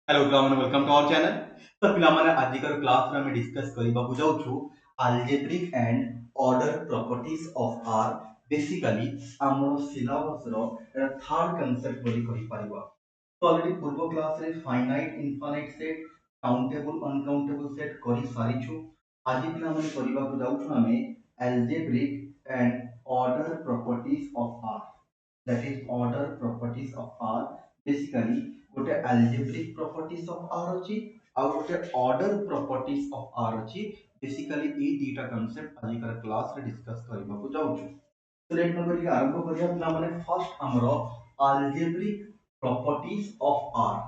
Hello पिलाମାନେ welcome to our channel. तो पिलाମାନେ आजिकर क्लास रे हम डिस्कस करबा को जाउछु algebraic and order properties of R. Basically हमर सिलेबस रो एटा थर्ड कांसेप्ट बोली कहि परिबा। तो ऑलरेडी पूर्व क्लास रे finite infinite set countable uncountable set करि सारिछु। आज पिलाମାନେ करबा को जाउछु हमें algebraic and order properties of R, that is order properties of R। Basically गोटे algebraic properties of R अछि आ गोटे order properties of R अछि। बेसिकली ए दीटा कांसेप्ट आज कर क्लास रे डिस्कस करबा को जाउछु। तो लेट न करिके आरंभ करिया पिला माने फर्स्ट हमरो algebraic properties of R।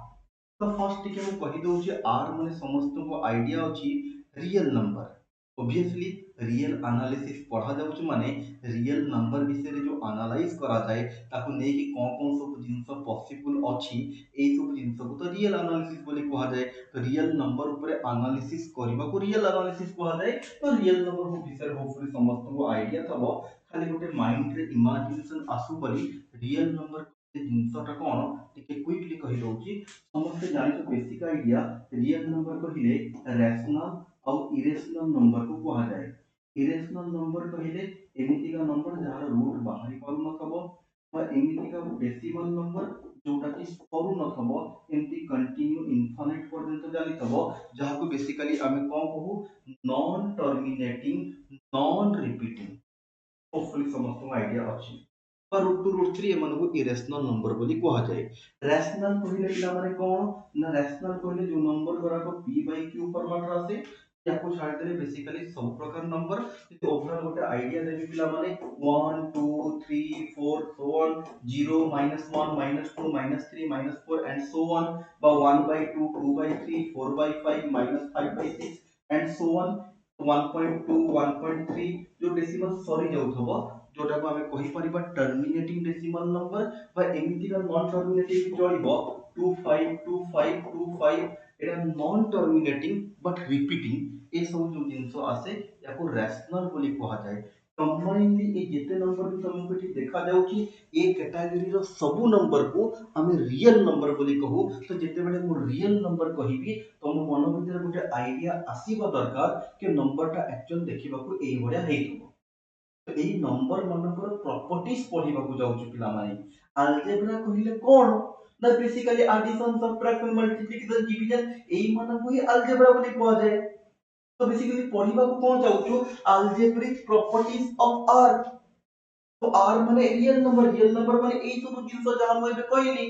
तो फर्स्ट टिके मु कहि दउ जे R माने समस्त को आईडिया अछि real number. Obviously real analysis पढ़ा जाउछ माने रियल नंबर विषय जो एनालाइज करा जाए ताको नै कि कोन सब जिंस पॉसिबल अछि ए सब जिंस को तो रियल एनालिसिस बोली कहा जाए। तो रियल नंबर ऊपर एनालिसिस करबा को रियल एनालिसिस कहा जाए। तो रियल नंबर को विषय होपफुली समस्त को आईडिया थबो, खाली गोटे माइंड रे इमेजिनेशन आसु बोली रियल नंबर जिंसटा कोन टिके क्विकली कहि दउची। समस्त जानि तो बेसिक आईडिया रियल नंबर कहिले रैशनल और इरेशनल नंबर को कहा जाए। इरेशनल नंबर कहिले एमिति का नंबर जहार रूट बाहरी पारु नथबो बा एमिति का डेसिमल नंबर जोटा कि सरू नथबो, एमिति कंटिन्यू इनफाइनाइट पर्यंत जाली थबो जहा को बेसिकली हमें कोन कहू non terminating non repeating. Hopefully समस्त आईडिया अछि। पर रूट टू रूट थ्री एमन को इरेशनल नंबर बोली कहा जाए। रैशनल कहिले पिला माने कोन ना रैशनल कहिले जो नंबर गुरा को p by q फॉर्मेट रा से या को छाड़ देले बेसिकली सब प्रकार नंबर जे ओवरऑल गोटे आईडिया देबी पिला माने 1 2 3 4 so on 0 -1 -2 -3 -4 and so on बा 1 by 2 2 by 3 4 by 5 -5 by 6 and so on 1.2 1.3 जो डेसिमल सरी जाउथबो जोटा को हमें कहि परिबा टर्मिनेटिंग डेसिमल नंबर बा एमिति का non terminating चलिबो 252525 Etah non terminating but repeating ए सब जो जिंस आसे याको रैशनल बोली कहा जाए। कंबाइनली ए जेते नंबर भी तुमको एठी देखा जाउची ए कैटेगरी रो सब नंबर को हमें रियल नंबर बोली कहू। तो जेते बेले मो रियल नंबर कहिबी तुम मन भीतर गोटे आईडिया आसीबा दरकार कि नंबरटा एक्चुअल देखिबा को एई बडा हेइथबो। तो एई नंबर मनकर प्रॉपर्टीज पढिबा को जाउछु पिला माने। अलजेब्रा कहिले कोन ना basically addition subtraction multiplication division एई मन को ही अलजेब्रा बोली कहा जाए। तो बेसिकली पढिबा को कोन जाउछु अलजेब्रिक प्रॉपर्टीज ऑफ आर। तो आर माने रियल नंबर माने एई सब जिंस जहां हम एबे कहली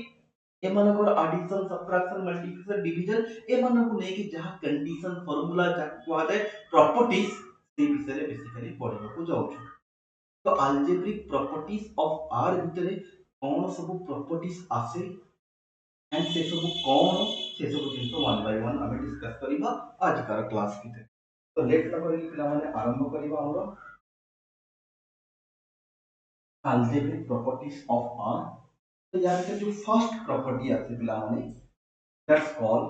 एमानकर एडिशन सबट्रैक्शन मल्टीप्लिकेशन डिवीजन एमानकु नै कि जहां कंडीशन फार्मूला जा कहा जाए प्रॉपर्टीज से विषय रे बेसिकली पढिबा को जाउछु। तो अलजेब्रिक प्रॉपर्टीज ऑफ आर भितरे कौन सब प्रॉपर्टीज आसे एंड से सब कौन से सब जिंस वन बाय वन हमें डिस्कस करिबा आज कार क्लास भितरे। तो लेट न करिके पिला माने आरंभ करिबा हमरो अलजेब्रिक प्रॉपर्टीज ऑफ आर। तो यार के जो फर्स्ट प्रॉपर्टी आसे पिला माने दैट्स कॉल्ड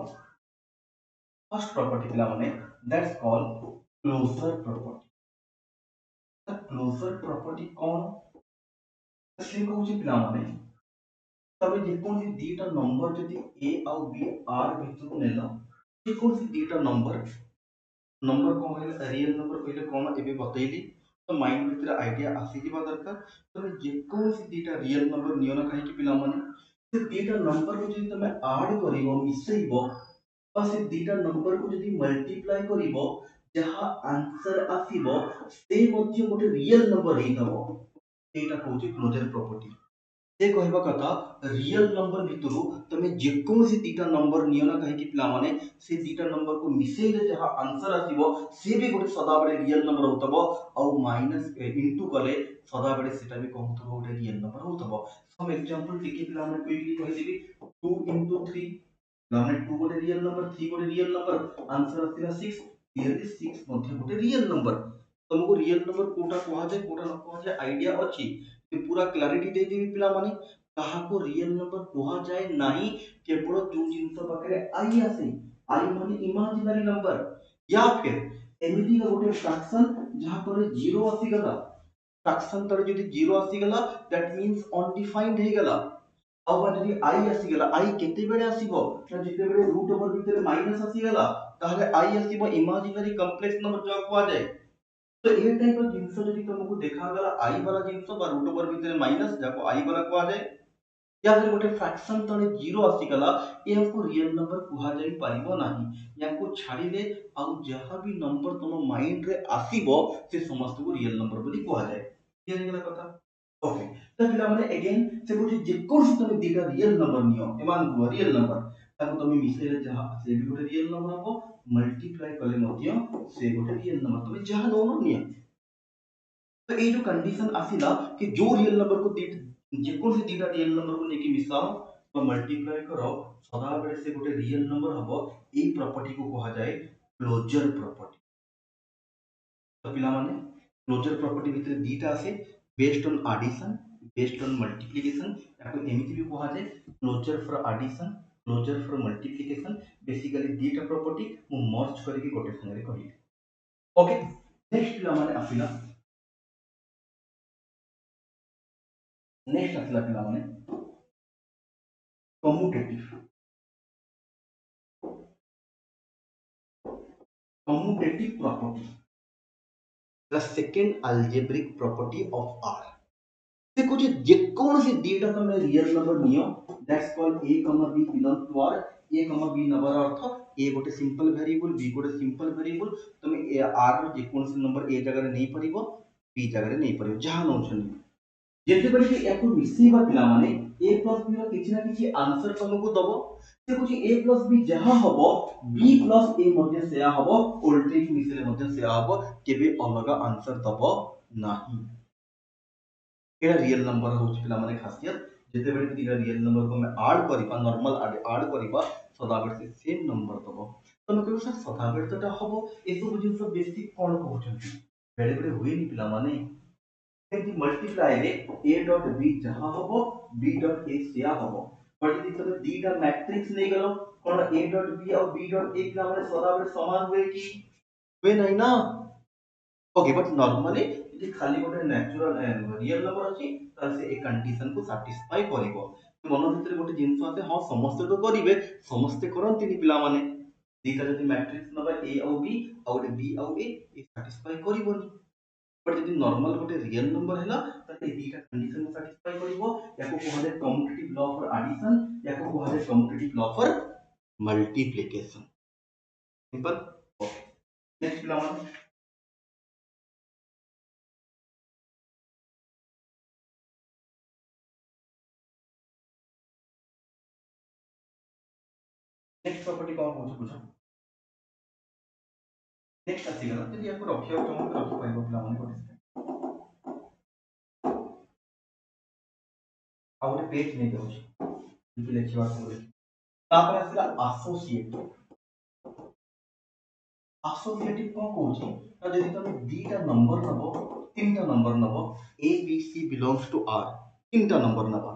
फर्स्ट प्रॉपर्टी पिला माने that's called closure property. The closure property कौन से कहू छी पिला माने तबे जेकोसी दीटा नंबर जदि a और b r भितर नेला जेकोसी दीटा नंबर नंबर को कहले रियल नंबर कहले कोन एबे बतैली। तो माइंड भीतर आईडिया आसी जिबा दरकार। तबे जेकोसी दीटा रियल नंबर नियो ना कहि कि पिला माने से दीटा नंबर को जदि तमे ऐड करिवो मिसैबो और से दीटा नंबर को जदि मल्टीप्लाई करिवो जहा आंसर आसीबो से मध्ये गोटे रियल नंबर हेइतबो। एटा कहूची क्लोजर प्रॉपर्टी। से कहबा कथा रियल नंबर भितरु तमे जेकोसी दीटा नंबर नियो ना कहि कि पिला माने से दीटा नंबर को मिसेइले जहा आंसर आसीबो से भी गोटे सदा बडे रियल नंबर होतबो और माइनस इनटू कले सदा बडे सेटा भी कोन होतबो गोटे रियल नंबर होतबो। सम एग्जांपल टिके पिला माने क्विकली कहि देबी 2 into 3 माने 2 गोटे रियल नंबर 3 गोटे रियल नंबर आंसर आसीला 6 क्लियरली 6 मध्ये गोटे रियल नंबर। तुमको रियल नंबर कोटा कहा जाए कोटा न कहा जाए आईडिया अछि कि पूरा क्लैरिटी दे देबी पिला माने कहा को रियल नंबर कहा जाए नाही केवल जो जिंस पाखरे आई आसे आई माने इमेजिनरी नंबर या फिर एमिति का गोटे फ्रैक्शन जहां पर 0 आसी गला फ्रैक्शन तर जदि 0 आसी गला दैट मींस अनडिफाइंड हे गला। ଆଉ ବା ଯଦି i ଆସିଗଲା i କେତେବେଳେ ଆସିବ ନା ଯେତେବେଳେ ରୁଟ୍ ଓଭର ଭିତରେ ମାଇନସ୍ ଆସିଗଲା ତାହେଲେ i ଆସିବ ଇମାଜିନାରୀ କମ୍ପ୍ଲେକ୍ସ ନମ୍ବର ଯାହା କୁହାଯାଏ। ତ ଏ ଟାଇପର ଜିନିଷ ଯଦି ତମକୁ ଦେଖାଗଲା i वाला ଜିନିଷ ବା ରୁଟ୍ ଓଭର ଭିତରେ ମାଇନସ୍ ଯାହାକୁ i वाला କୁହାଯାଏ या फिर गोटे फ्रैक्शन तले जीरो आसीगला याको रियल नंबर कुहा जाई परिबो नाही। याको छाड़ी दे आउ जहां भी नंबर तुम माइंड रे आसीबो से समस्त को रियल नंबर बोली कुहा जाए। क्लियर हे गेला कथा। ओके तो पिला माने अगेन से गोटे जे कोर्स तुम दीटा रियल नंबर नियो एमान को रियल नंबर ताको तुम मिसेले जहां से भी गोटे रियल नंबर हबो मल्टीप्लाई कले मध्य से गोटे रियल नंबर तुम जहां दोनो नियो। तो ये जो कंडीशन आसीला कि जो रियल नंबर को जेकोसी दीटा रियल नंबर को लेके मिसाओ तो मल्टीप्लाई करो सदा बेले से गोटे रियल नंबर हबो ए प्रॉपर्टी को कहा जाए क्लोजर प्रॉपर्टी। तो पिला माने क्लोजर प्रॉपर्टी भितर दीटा आसे based on addition based on multiplication याको एमिति भी कहा जाए closure for addition closure for multiplication basically दीटा प्रॉपर्टी मु मर्ज करके गोटे संगे कहि। ओके नेक्स्ट पिला माने आसिला नेक्स्ट आसिला पिला माने commutative commutative property the second algebraic property of R। देखो जी जेकोसी दीटा तुम रियल नंबर नियो that's called a b belong to R। a b number अर्थ a गोटे सिंपल वेरिएबल b गोटे सिंपल वेरिएबल तुम R रो जेकोसी नंबर a जगह रे नहीं परिबो b जगह रे नहीं परिबो जहां नौछन जेते बड़ी कि याको मिसेबा पिला माने a plus b रो किछि ना किछि आंसर तुमको दबो से कुछ a plus b जहां हबो b plus a मध्ये सेया हबो उल्टे मिसेले मध्ये सेया हबो केबे अलगा आंसर दबो नाही। एटा रियल नंबर होछि पिला माने खासियत जेते बड़ी कि रियल नंबर को मैं ऐड करिबा नॉर्मल ऐड करिबा सदा बेर से सेम नंबर दबो। तो मैं कहू सर सदा बेर तो हबो ए सब जिंस बेसिक कोन कहउछंती बेले बेले हुई नि पिला माने यदि मल्टीप्लाई रे a डॉट b जहां हबो b डॉट a सेया हबो बट यदि तमे दीटा मैट्रिक्स नै गलो कोन a डॉट b और b डॉट a पिला माने सदा बेर समान हुए कि हुए नहीं ना। ओके बट नॉर्मली यदि खाली गोटे नेचुरल रियल नंबर अछि त से ए कंडीशन को सैटिस्फाई करिवो। मन भितर गोटे जिंस आसे हां समस्त तो करिवे समस्त करंती नि पिला माने दीटा जदि मैट्रिक्स नबा a और b और b और a ए सैटिस्फाई करिवोनी बट यदि नॉर्मल गोटे रियल नंबर हैला त ए दीटा कंडीशन को सैटिस्फाई करिवो याको कहले कम्यूटेटिव लॉ फॉर एडिशन याको कहले commutative law for multiplication simple. Okay next पिला माने नेक्स्ट प्रॉपर्टी कौन पूछ पूछ नेक्स्ट आसीगला यदि याको रखियो तुम रखि पाइबो पिला माने कोटे आ गोटे पेज नै दउछि कि लेखिबा पड़े तापर आसीला एसोसिएटिव एसोसिएटिव कौन कहउछि ना यदि तुम दीटा नंबर नबो तीनटा नंबर नबो a b c belongs to r तीनटा नंबर नबा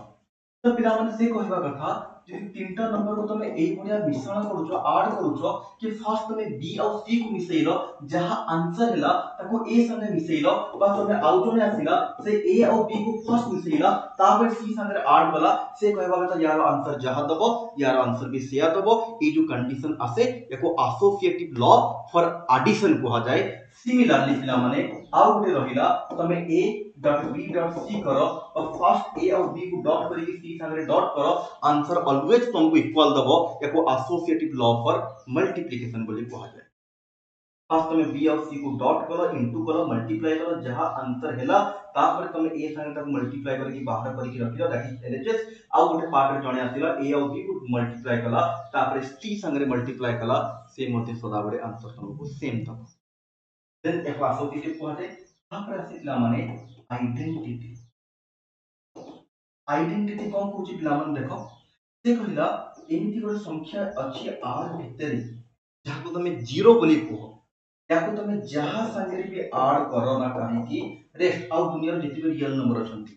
तो पिला माने से कहबा कथा जे तीनटा नंबर को तमे एई भलिया मिश्रण करूछो ऐड करूछो कि फर्स्ट तमे b और c को मिसेइलो जहां आंसर हैला ताको a संगे मिसेइलो बा तमे आउ जने आसीला से a और b को फर्स्ट मिसेइला तापर c संगे ऐड कला से कहबा कथा यार आंसर जहां दबो यार आंसर भी सेया दबो ए जो कंडीशन आसे एको एसोसिएटिव लॉ फॉर एडिशन कहा जाए। सिमिलरली पिला माने आउ गोटे रहिला तमे a dot b dot c करो और फर्स्ट a और b को डॉट करके c संगे डॉट करो आंसर ऑलवेज तुमको इक्वल दबो एको एसोसिएटिव लॉ फॉर मल्टीप्लिकेशन बोली कहा जाए। फर्स्ट तमे b और c को डॉट करो इनटू करो मल्टीप्लाई करो जहां आंसर हैला तापर तमे a संगे तक मल्टीप्लाई करके बाहर करके रखिलो दैट इज एलएचएस आउ गोटे पार्ट रे जणे आसीला a और b को मल्टीप्लाई कला तापर c संगे मल्टीप्लाई कला से मते सदा बडे आंसर तुमको सेम दबो देन एको एसोसिएटिव कहा जाए। तापर आसीला माने आइडेंटिटी आइडेंटिटी कौन कहउछि पिला माने देखो से कहिला एमिति गोटे संख्या अछि r भितरे जाको तमे जीरो बोली कहो याको तमे जहां संगे भी ऐड करो ना काहे कि रेस्ट आउ दुनिया रे जेति भी रियल नंबर अछंती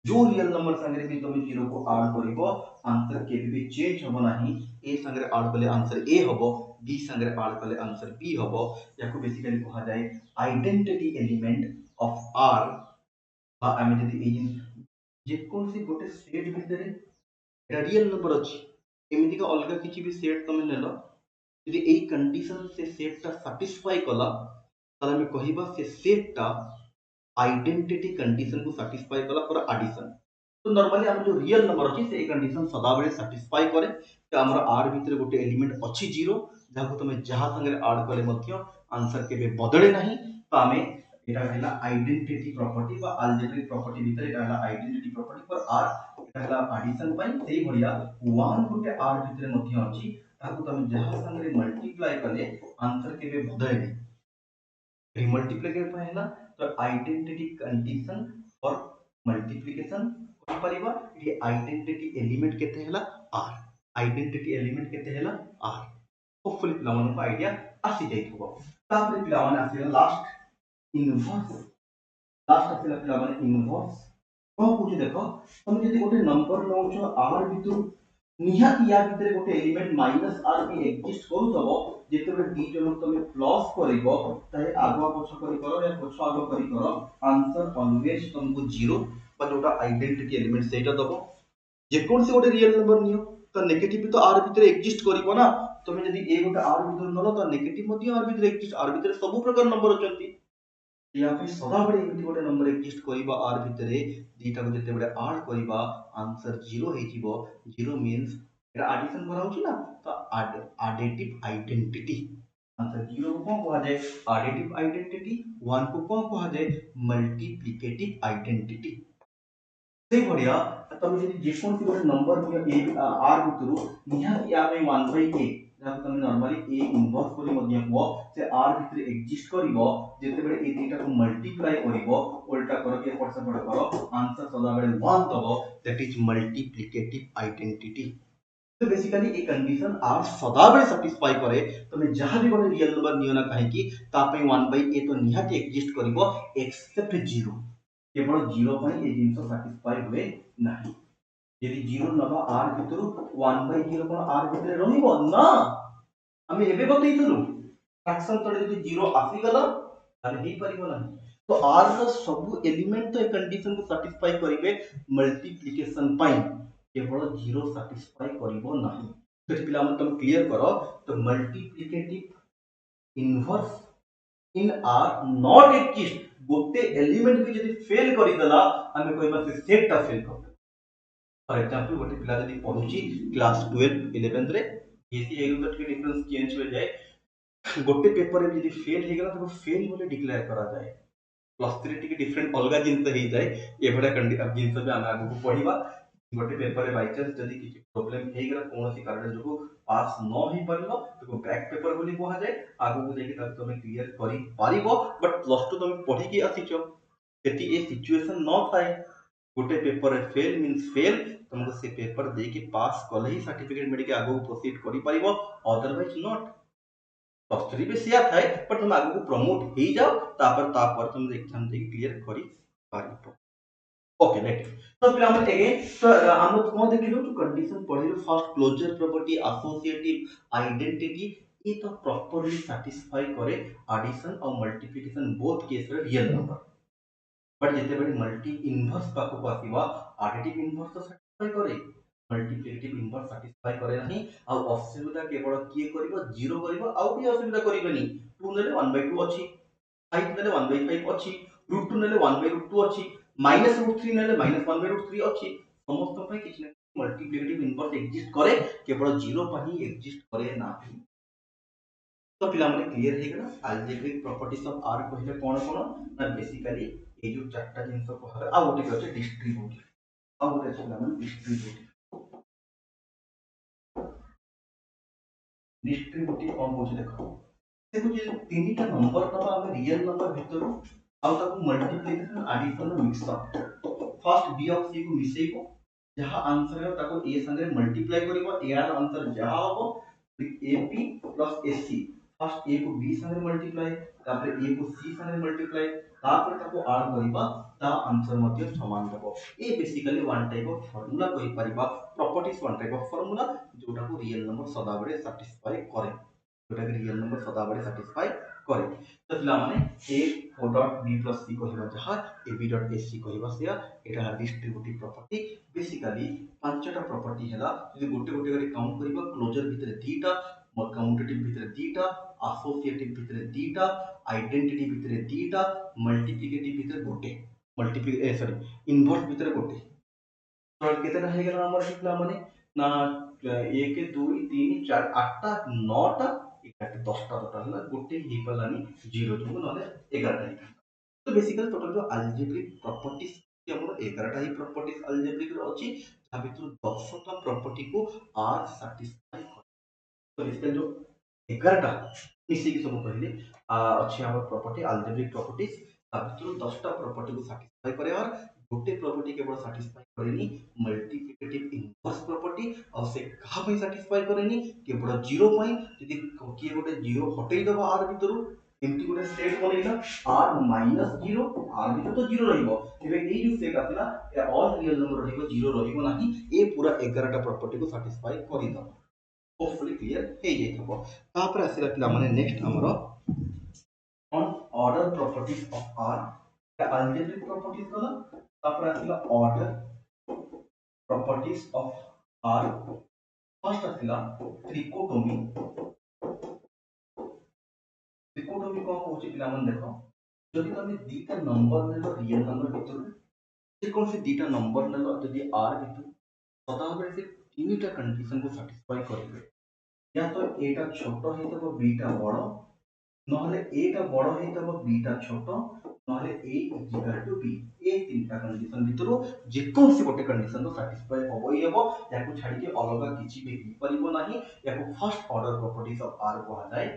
जो रियल नंबर संगे भी तमे जीरो को ऐड करिवो आंसर केबे भी चेंज होबो नाही ए संगे ऐड कले आंसर ए होबो बी संगे ऐड कले आंसर बी होबो याको बेसिकली कहा जाए आइडेंटिटी एलिमेंट ऑफ आर बा आमे जदि ए जे कोन से गोटे सेट भितरे এটা রিয়েল নম্বর ଅଛି ଏମିତିକା ଅଲଗା କିଛି ବି ସେଟ୍ ତମେ ନେଲ ଯଦି ଏଇ କଣ୍ଡିସନ ସେ ସେଟ୍ଟା ସାଟିସ୍ଫାଇ କଲା ତାହେଲେ ଆମେ କହିବା ସେ ସେଟ୍ଟା आइडेंटिटी कंडीशन को सैटिस्फाई कला फॉर एडिशन। तो नॉर्मली हम जो रियल नंबर अछि से कंडीशन सदा बेले सैटिस्फाई करे कि हमर r भीतर गोटे एलिमेंट अछि 0 जाको तमे जहा संगे ऐड कले मध्य आंसर केबे बदले नाही। तो हमें एटा हला आइडेंटिटी प्रॉपर्टी बा अलजेब्रिक प्रॉपर्टी भीतर एटा हला आइडेंटिटी प्रॉपर्टी फॉर r एटा हला एडिशन पई सेही भलिया 1 गोटे r भीतर मध्य अछि ताको तमे जहा संगे मल्टीप्लाई कले आंसर केबे बदले नाही। रिमल्टीप्लिकेशन पर है ना तो आइडेंटिटी कंडीशन फॉर मल्टीप्लिकेशन कहि परिबा ये आइडेंटिटी एलिमेंट केते हला r आइडेंटिटी एलिमेंट केते हला r होपफुली पिला मन को आईडिया आसी जाइथबो। तापर पिला मन आसीला लास्ट इनवर्स आसीला पिला मन इनवर्स कोन पूछि देखो तुम जदी गोटे नंबर नौछ r भितर निहाती या भितर गोटे एलिमेंट माइनस r भी एग्जिस्ट करूथबो जेतेबे दी जन तुम प्लस करिवो ताहे आगवा पछ करी करो या पछ आगवा करी करो आंसर ऑलवेज तुमको 0 बा जोटा आइडेंटिटी एलिमेंट सेटा दबो जे कोन से गोटे रियल नंबर नियो तो नेगेटिव तो r भितर एग्जिस्ट करिवो ना तुम जदी ए गोटे r भितर नलो तो नेगेटिव मध्ये r भितर एग्जिस्ट r भितर सब प्रकार नंबर अछंती या फिर सदा बड़े एमिति गोटे नंबर एग्जिस्ट करिबा r भितर दीटा को जते बड़े ऐड करिबा आंसर 0 हे जीवो 0 मींस एटा एडिशन करा होची ना तो एडिटिव आइडेंटिटी आंसर 0 को कोन कहा जाय एडिटिव आइडेंटिटी 1 को कोन कहा जाय मल्टीप्लिकेटिव आइडेंटिटी से बढ़िया तब जदी जे कोन सी गोटे नंबर ए r भितरु निहाती या में 1/a जहाँ तुम नॉर्मली a इनवर्स बोली मध्य को से r भितर एग्जिस्ट करिवो जेते बेले ए दुटा को मल्टीप्लाई करिवो उल्टा करो के पड़ से पड़ करो आंसर सदा बेले 1 दबो दैट इज मल्टीप्लिकेटिव आइडेंटिटी। तो बेसिकली ए कंडीशन r सदा बेले सैटिस्फाई करे तमे जहां भी कोन रियल नंबर नियो ना काहे कि ता पे 1/a तो निहाती एग्जिस्ट करिवो एक्सेप्ट 0 केवल 0 पर ये जिंस सैटिस्फाई हुए नहीं यदि 0 नबा r भितर 1/0 कोन r भितर रहिबो ना हम एबे बतैतलु फ्रैक्शन तळे यदि 0 आसी गला ताले हे परिबो ना तो r रो सब एलिमेंट तो ए कंडीशन को सैटिस्फाई करिवे मल्टीप्लिकेशन पाई केवल 0 सैटिस्फाई करिवो नाही। तो पिला मन तुम क्लियर करो तो multiplicative inverse in are not exist गोटे एलिमेंट भी जदी फेल करि दला हमें कहबा से सेटटा फेल कर फॉर एग्जांपल गोटे पिला जदी पढुची क्लास 12 11th रे एसी एगु तो के डिफरेंस चेंज हो जाए गोटे पेपर रे जदी फेल हे गला तो फेल बोले डिक्लेयर करा जाए प्लस 3 टिके डिफरेंट अलगा जिंस हे जाए एभडा कंडीशन जिंस भी हम आगु पढिबा गोटे पेपर रे बाय चांस जदी किछि प्रॉब्लम हे गला कोनोसी कारण जो पास न ही परलो तो बैक पेपर बोली कहा जाए आगु को जेकी तब तुम क्लियर करि पारिबो बट प्लस 2 तुम पढी के आसीचो सेति ए सिचुएशन न थाए गोटे पेपर रे फेल मींस फेल तुमको से पेपर दे के पास कले ही सर्टिफिकेट मिल के आगु प्रोसीड करि पारिबो अदरवाइज नॉट प्लस 3 भी सिया थाए बट तुम आगु को प्रमोट हे जाओ तापर तुम एग्जाम दे क्लियर करि पारिबो ओके राइट। तो फिर हम अगेन तो हम कौन देखिलो तो कंडीशन पढ़िलो first closure property associative identity ये तो प्रॉपर्ली सैटिस्फाई करे एडिशन और मल्टीप्लिकेशन बोथ केस रे रियल नंबर बट जेते बड़ी मल्टी इनवर्स पाको को आसीबा एडिटिव इनवर्स तो सैटिस्फाई करे मल्टीप्लिकेटिव इनवर्स सैटिस्फाई करे नहीं आ असुविधा केवल किए करबो 0 करबो आ भी असुविधा करबेनी 2 नेले 1/2 अछि 5 नेले 1/5 अछि √2 नेले 1/√2 अछि -√3 नेले -1/√3 अछि समस्त पे किछ नै मल्टीप्लिकेटिव इनवर्स एग्जिस्ट करे केवल 0 पर ही एग्जिस्ट करे नाही। तो पिला माने क्लियर हे गेला अलजेब्रिक प्रॉपर्टीज ऑफ r कहले कोन कोन ना बेसिकली ए जो चारटा जिंस कहले आ गोटे अछि डिस्ट्रीब्यूटिव आ गोटे अछि पिला माने डिस्ट्रीब्यूटिव कोन बुझ देखो देखो जे तीनटा नंबर तबा हम रियल नंबर भितर आ ताको multiplication addition mix up first b of c को मिसेइबो जहां आंसर है ताको a संगे मल्टीप्लाई करिवो a आर आंसर जहां होबो ap plus ac first a को b संगे मल्टीप्लाई तापर a को c संगे मल्टीप्लाई तापर ताको ऐड करिबा ता आंसर मध्ये समान होबो ए basically one type of formula कहि परिबा properties one type of formula जोटा को रियल नंबर सदा बड़े सैटिस्फाई करे। जोटा कि रियल नंबर सदाबले सैटिस्फाई करे। तो पिला माने a dot b plus c कहबा जहा a b dot a c कहबा से एटा डिस्ट्रीब्यूटिव प्रॉपर्टी। बेसिकली पांचटा प्रॉपर्टी हैला यदि गोटे गोटे करी काउंट करबा क्लोजर भितर दीटा कम्यूटेटिव भितर दीटा एसोसिएटिव भितर दीटा आइडेंटिटी भितर दीटा मल्टीप्लिकेटिव भितर गोटे सॉरी इनवर्स भितर गोटे। तो केतेटा हे गेला हमर पिला माने ना 1 2 3 4 8टा 9टा 10टा टोटल हला गोटे ही पलानी 0 जो नले 11टा ही। तो बेसिकली टोटल जो अलजेब्रिक प्रॉपर्टीज कि हमर 11टा ही प्रॉपर्टीज अलजेब्रिक रो अछि ता भितर 10टा प्रॉपर्टी को आर सैटिस्फाई कर। तो बेसिकली जो 11टा मिसी की सब कहले अछि हमर प्रॉपर्टी अलजेब्रिक प्रॉपर्टीज ता भितर 10टा प्रॉपर्टी को सैटिस्फाई करे और गोटे प्रॉपर्टी केवल सैटिस्फाई करेनी मल्टीप्लिकेटिव इनवर्स प्रॉपर्टी और से कहा पई सैटिस्फाई करेनी केवल 0 पई यदि किए गोटे 0 हटै दबा आर भितरु एमती गोटे सेट बनैला r माइनस 0 r भितर तो 0 रहइबो एबे ए जो सेट आतिला ए ऑल रियल नंबर रहइबो 0 रहइबो नाही ए पूरा 11 टा प्रॉपर्टी को सैटिस्फाई करि दबो। होपफुली क्लियर हे जइथबो। तापर आसिला पिला माने नेक्स्ट हमरो on order properties of r algebraic properties कला तापर आसिला order properties of r first आसिला त्रिकोटोमी। त्रिकोटोमी को कहउछि पिला मन देखो जदि तमे दीटा नंबर नेलो रियल नंबर भितर जे कोन से दीटा नंबर नेलो जदि r भितर सदाबले से तीनटा कंडीशन को सैटिस्फाई करिवे या तो एटा छोटो हेतबो बीटा बड़ नहले एटा बड़ हेतबो बीटा छोटो नहले a इक्वल टू b ए तीनटा कंडीशन भितरो जे कोन से गोटे कंडीशन तो सैटिस्फाई होबो ही हेबो याकू छाडी के अलगा किछि भी ही परिबो नाही याकू first order properties of r को जाय।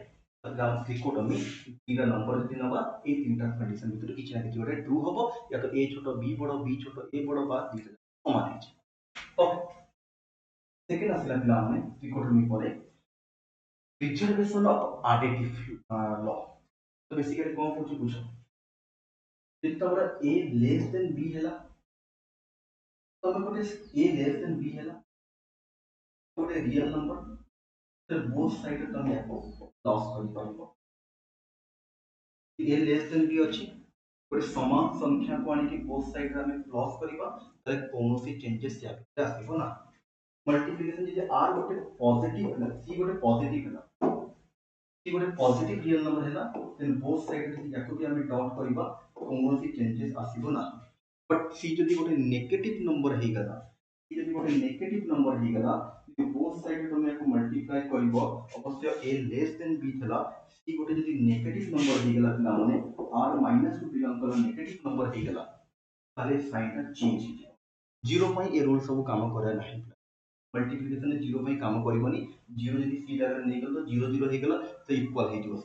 मतलब त्रिकोटोमी तीनटा नंबर जदि नबा ए तीनटा कंडीशन भितरो किछि ना किछि गोटे ट्रू होबो या तो a छोटो b बड़ b छोटो a बड़ बा दीटा समान हे। ओके सेकंड आसिला पिला माने त्रिकोटोमी परे प्रिजर्वेशन ऑफ एडिटिव लॉ। तो बेसिकली कोन कहउछि बुझो जेतबरा a लेस देन b हैला तबे गोटे a लेस देन b हैला गोटे रियल नंबर तो बोथ साइड तमे याको लॉस करि परबो a लेस देन b अछि गोटे समान संख्या को आनि के बोथ साइड रे हमें प्लस करबा तले कोनोसी चेंजेस या आसीबो ना। मल्टीप्लिकेशन जे r गोटे पॉजिटिव हैला c गोटे पॉजिटिव हैला सी गोटे पॉजिटिव रियल नंबर हैला देन बोथ साइड रे याको भी हमें डॉट करबा कोनोसी चेंजेस आसीबो ना। बट सी जदि गोटे नेगेटिव नंबर हे गला सी जदि गोटे नेगेटिव नंबर हे गला यदि बोथ साइड रे तुम याको मल्टीप्लाई करबो अवश्य a लेस देन b थला सी गोटे जदि नेगेटिव नंबर हे गला पिला माने r माइनस टू बिलोंग कर नेगेटिव नंबर हे गला ताले साइन ता चेंज हे जाय 0 पई ए रूल सब काम करे नाही। मल्टीप्लिकेशन में 0 पई काम करबनी 0 यदि c जगह नै गल तो 0 0 हे गला तो इक्वल हे जिवो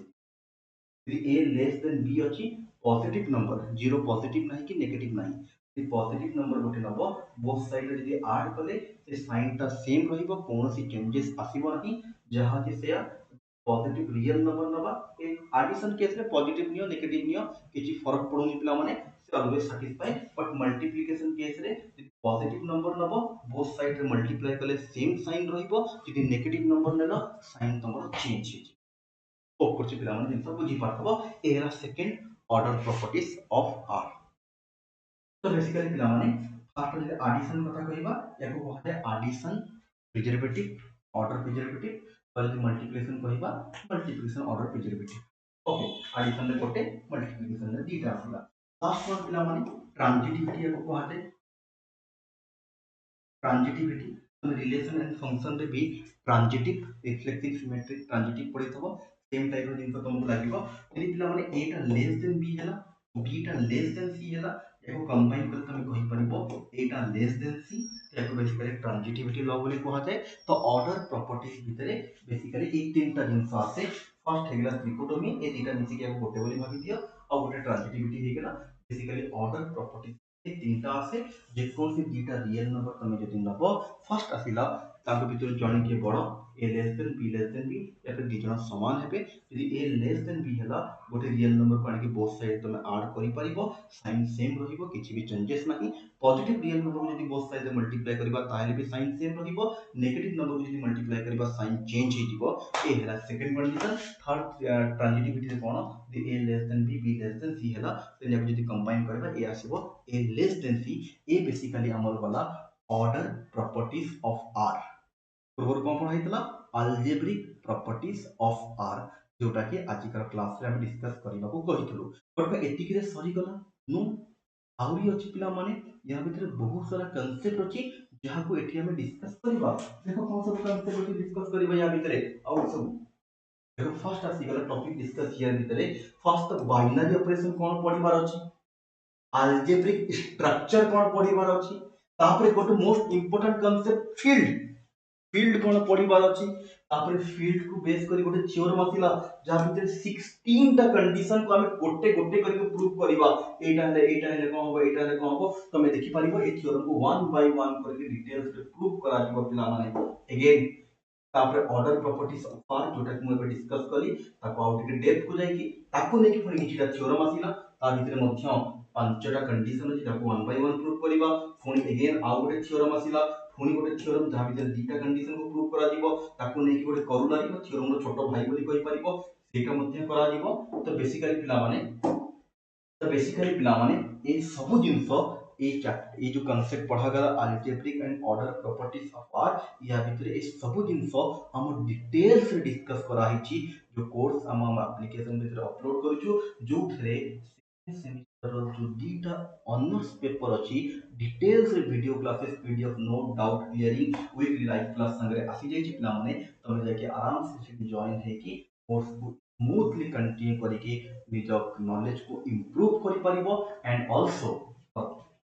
यदि a लेस देन b अछि पॉजिटिव नंबर 0 पॉजिटिव नाही कि नेगेटिव नाही यदि पॉजिटिव नंबर गोटे नबो बोथ साइड रे यदि ऐड कले से साइन ता सेम रहिबो कोनोसी चेंजेस आसीबो नाही जहा कि से पॉजिटिव रियल नंबर नबा ए एडिशन केस में पॉजिटिव नियो नेगेटिव नियो किछि फरक पडोनी पिला माने से always satisfy. But multiplication case रे पॉजिटिव नंबर नबो बोथ साइड रे मल्टीप्लाई कले सेम साइन रहिबो यदि नेगेटिव नंबर नेलो साइन तमरो चेंज हे होप करछि पिला माने जिंस बुझी पाथबो एरा second order properties of r। तो बेसिकली पिला माने फर्स्ट जे एडिशन कथा कहिबा याको कहते एडिशन प्रिजर्वेटिव ऑर्डर प्रिजर्वेटिव और जे मल्टीप्लिकेशन कहिबा multiplication order preservative. Okay addition रे गोटे मल्टीप्लिकेशन रे दीटा आसीला लास्ट वन पिला माने ट्रांजिटिविटी याको कहते ट्रांजिटिविटी तुम रिलेशन एंड फंक्शन रे भी ट्रांजिटिव रिफ्लेक्सिव सिमेट्रिक ट्रांजिटिव पढिथबो सेम टाइप रो जिंस तुमको लागिबो यदि पिला माने a टा लेस देन b हैला b टा लेस देन c हैला एको कंबाइन कर तुम कहि परिबो a टा लेस देन c एको बेसिकली ट्रांजिटिविटी लॉ बोली कहा जाय। तो ऑर्डर प्रॉपर्टीज भितरे बेसिकली ए तीनटा जिंस आसे फर्स्ट हेगला त्रिकोटोमी ए तीनटा मिसी के गोटे बोली भाबी दियो और गोटे ट्रांजिटिविटी हेगला बेसिकली ऑर्डर प्रॉपर्टीज ए तीनटा आसे जे कोन से दीटा रियल नंबर तमे जदि नबो फर्स्ट आसिला ताको भितर जण के बड़ ए लेस देन बी या फिर दी जण समान हेबे यदि ए लेस देन बी हला गोटे रियल नंबर को आके बोथ साइड तुम ऐड करि परिबो साइन सेम रहिबो किछि भी चेंजेस नाही पॉजिटिव रियल नंबर को यदि बोथ साइड मल्टीप्लाई करबा ताहेले भी साइन सेम रहिबो नेगेटिव नंबर को यदि मल्टीप्लाई करबा साइन चेंज हे जिवो ए हला सेकंड कंडीशन थर्ड ट्रांजिटिविटी रे कोन दी A less than B less than C हला तो याको यदि कंबाइन करबा ए आसीबो ए लेस देन सी ए बेसिकली हमर वाला ऑर्डर प्रॉपर्टीज ऑफ आर पूर्व कौन पढ़ा होता अलजेब्रिक प्रॉपर्टीज ऑफ आर जोटा कि आजिकार क्लास रे हम डिस्कस करबा को कहितलु बट एतिकी रे सरी गला नो आउरी अछि पिला माने या भितर बहुत सारा कांसेप्ट अछि जहा को एठी हम डिस्कस करबा देखो कौन सब कांसेप्ट अछि डिस्कस करबा या भितर और सब देखो फर्स्ट आसी गला टॉपिक डिस्कस या भितर फर्स्ट बाइनरी ऑपरेशन कौन पढ़िबार अछि अलजेब्रिक स्ट्रक्चर कौन पढ़िबार अछि तापरे गोटे मोस्ट इंपोर्टेंट कांसेप्ट फील्ड कौन पढ़िबार अछि तापर फील्ड को बेस करी गोटे थ्योरम आसिला जहा भीतर 16 टा कंडीशन को हम गोटे गोटे करके प्रूव करबा एटा हेले कोन होबो तमे देखि परिबो ए थ्योरम को वन बाय वन करके डिटेल्स रे प्रूव करा जिवो पिला माने अगेन तापर ऑर्डर प्रॉपर्टीज ऑफ आर जोटा कि मैं डिस्कस कली ताको आउट के डेप्थ को जाई कि ताको नेकी पुनी किछटा थ्योरम आसिला ता भीतर मध्य पांचटा कंडीशन अछि ताको वन बाय वन प्रूव करबा पुनी अगेन आउ गोटे थ्योरम आसिला पुनी गोटे थ्योरम जहा भीतर दीटा कंडीशन को प्रूव करा जिवो ताको नेकी गोटे करूलारी थ्योरम रो छोटो भाई बोली कहि परिबो सेटा मध्य करा जिवो तो बेसिकली पिला माने ए सब जिंस ये जो कांसेप्ट पढ़ा गला algebraic and order properties of R या भीतर ए सब जिंस हम डिटेल्स रे डिस्कस करा हिची जो कोर्स हम एप्लीकेशन भीतर अपलोड करछु जो थरे सेमेस्टर जो दीटा ऑनर्स पेपर अछि डिटेल्स रे video classes PDF note doubt clearing weekly live class संगे आसी जाई छि पिला माने तमे जाके आराम से जॉइन हे कि कोर्स को स्मूथली कंटिन्यू करके निज नॉलेज को इंप्रूव करि परिबो एंड आल्सो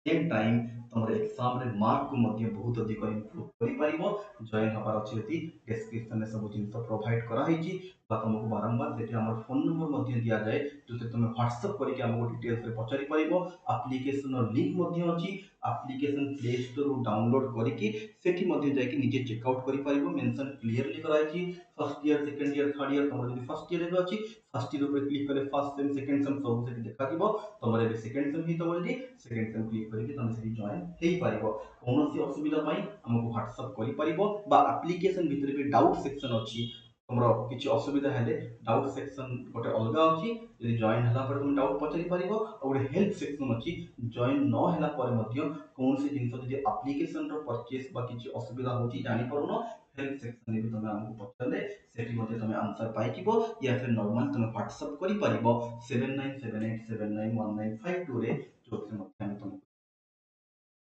सेम टाइम तमर एग्जाम रे मार्क को मध्य बहुत अधिक इंप्रूव करि परिबो जॉइन हबार अछि यदि डिस्क्रिप्शन में सब जिंस प्रोवाइड करा हिची बा तुमको बारंबार सेठी हमर फोन नंबर मध्य दिया जाए जोते तुम व्हाट्सएप करके हमको डिटेल्स रे पचारि परिबो एप्लीकेशन रो लिंक मध्य अछि एप्लीकेशन प्ले स्टोर रो डाउनलोड करके सेठी मध्य जाय कि निजे चेकआउट करि परिबो मेंशन क्लियरली करा हिची first year second year third year तमर यदि फर्स्ट ईयर रे अछि फर्स्ट ईयर ऊपर क्लिक करे फर्स्ट सेम सेकंड सेम सब सेठी देखा दिबो तमरे भी सेकंड सेम ही तमरे जी सेकंड सेम क्लिक करके तुम सेठी जॉइन हेई परिबो कोनोसी असुविधा पई हमको व्हाट्सएप करि परिबो बा एप्लीकेशन भीतर भी डाउट सेक्शन अछि तुमरो किछि असुविधा हेले डाउट सेक्शन गोटे अलगा अछि यदि जॉइन हला पर तुम डाउट पचारि परिबो और हेल्प सेक्शन अछि जॉइन न हला पर मध्य कोनोसी जिंस यदि एप्लीकेशन रो परचेस बा किछि असुविधा होछि जानि परुनो हेल्प सेक्शन में भी तुम हमको पचारले सेठी मध्ये तुम आंसर पाइ जिवो या फिर नॉर्मल तुम व्हाट्सएप करि परिबो 7978791952 रे जो से मध्य तुम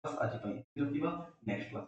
बस आज पई रखिबा नेक्स्ट क्लास